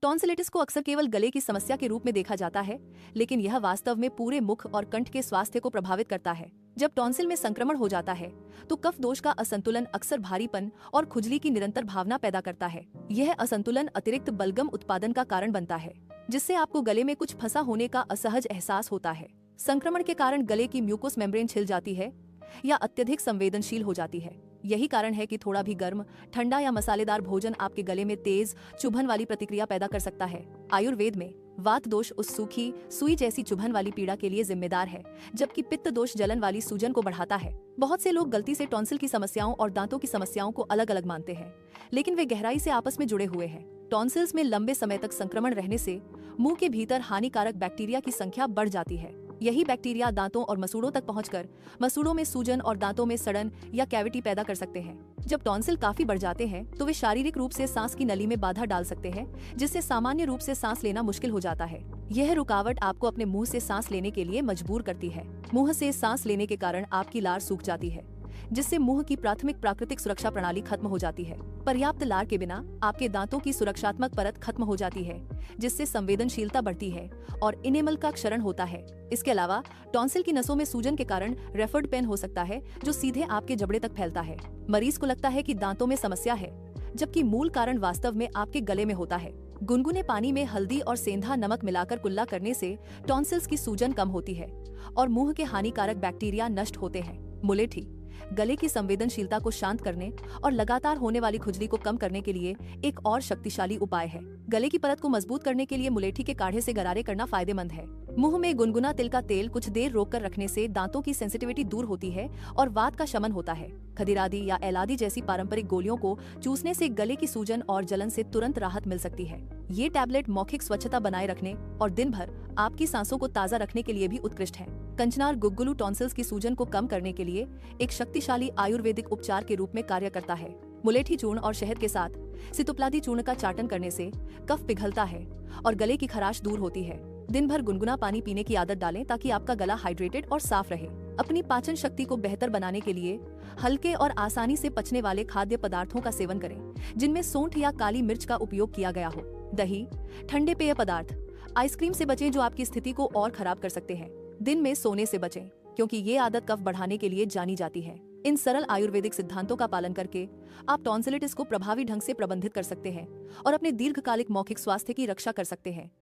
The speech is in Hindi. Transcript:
टॉन्सिलिटिस को अक्सर केवल गले की समस्या के रूप में देखा जाता है, लेकिन यह वास्तव में पूरे मुख और कंठ के स्वास्थ्य को प्रभावित करता है। जब टॉन्सिल में संक्रमण हो जाता है, तो कफ दोष का असंतुलन अक्सर भारीपन और खुजली की निरंतर भावना पैदा करता है। यह असंतुलन अतिरिक्त बलगम उत्पादन का कारण बनता है, जिससे आपको गले में कुछ फंसा होने का असहज एहसास होता है। संक्रमण के कारण गले की म्यूकोस मेम्ब्रेन छिल जाती है या अत्यधिक संवेदनशील हो जाती है। यही कारण है कि थोड़ा भी गर्म, ठंडा या मसालेदार भोजन आपके गले में तेज चुभन वाली प्रतिक्रिया पैदा कर सकता है। आयुर्वेद में वात दोष उस सूखी सुई जैसी चुभन वाली पीड़ा के लिए जिम्मेदार है, जबकि पित्त दोष जलन वाली सूजन को बढ़ाता है। बहुत से लोग गलती से टॉन्सिल की समस्याओं और दांतों की समस्याओं को अलग अलग मानते हैं, लेकिन वे गहराई से आपस में जुड़े हुए हैं। टॉन्सिल्स में लंबे समय तक संक्रमण रहने से मुंह के भीतर हानिकारक बैक्टीरिया की संख्या बढ़ जाती है। यही बैक्टीरिया दांतों और मसूड़ों तक पहुंचकर मसूड़ों में सूजन और दांतों में सड़न या कैविटी पैदा कर सकते हैं। जब टॉन्सिल काफी बढ़ जाते हैं, तो वे शारीरिक रूप से सांस की नली में बाधा डाल सकते हैं, जिससे सामान्य रूप से सांस लेना मुश्किल हो जाता है। यह रुकावट आपको अपने मुंह से सांस लेने के लिए मजबूर करती है। मुंह से सांस लेने के कारण आपकी लार सूख जाती है, जिससे मुंह की प्राथमिक प्राकृतिक सुरक्षा प्रणाली खत्म हो जाती है। पर्याप्त लार के बिना आपके दांतों की सुरक्षात्मक परत खत्म हो जाती है, जिससे संवेदनशीलता बढ़ती है और इनेमल का क्षरण होता है। इसके अलावा टॉन्सिल की नसों में सूजन के कारण रेफर्ड पेन हो सकता है, जो सीधे आपके जबड़े तक फैलता है। मरीज को लगता है कि दांतों में समस्या है, जबकि मूल कारण वास्तव में आपके गले में होता है। गुनगुने पानी में हल्दी और सेंधा नमक मिलाकर कुल्ला करने से टॉन्सिल्स की सूजन कम होती है और मुंह के हानिकारक बैक्टीरिया नष्ट होते हैं। मुलेठी गले की संवेदनशीलता को शांत करने और लगातार होने वाली खुजली को कम करने के लिए एक और शक्तिशाली उपाय है। गले की परत को मजबूत करने के लिए मुलेठी के काढ़े से गरारे करना फायदेमंद है। मुंह में गुनगुना तिल का तेल कुछ देर रोककर रखने से दांतों की सेंसिटिविटी दूर होती है और वात का शमन होता है। खदिरादी या एलादी जैसी पारंपरिक गोलियों को चूसने से गले की सूजन और जलन से तुरंत राहत मिल सकती है। ये टैबलेट मौखिक स्वच्छता बनाए रखने और दिन भर आपकी सांसों को ताज़ा रखने के लिए भी उत्कृष्ट है। कंचनार गुग्गुलू टॉन्सिल्स की सूजन को कम करने के लिए एक शक्तिशाली आयुर्वेदिक उपचार के रूप में कार्य करता है। मुलेठी चूर्ण और शहद के साथ सितोप्लादी चूर्ण का चाटन करने से कफ पिघलता है और गले की खराश दूर होती है। दिन भर गुनगुना पानी पीने की आदत डालें ताकि आपका गला हाइड्रेटेड और साफ रहे। अपनी पाचन शक्ति को बेहतर बनाने के लिए हल्के और आसानी से पचने वाले खाद्य पदार्थों का सेवन करें, जिनमें सौंठ या काली मिर्च का उपयोग किया गया हो। दही, ठंडे पेय पदार्थ, आइसक्रीम से बचें जो आपकी स्थिति को और खराब कर सकते हैं। दिन में सोने से बचें, क्योंकि ये आदत कफ बढ़ाने के लिए जानी जाती है। इन सरल आयुर्वेदिक सिद्धांतों का पालन करके आप टॉन्सिलिटिस को प्रभावी ढंग से प्रबंधित कर सकते हैं और अपने दीर्घकालिक मौखिक स्वास्थ्य की रक्षा कर सकते हैं।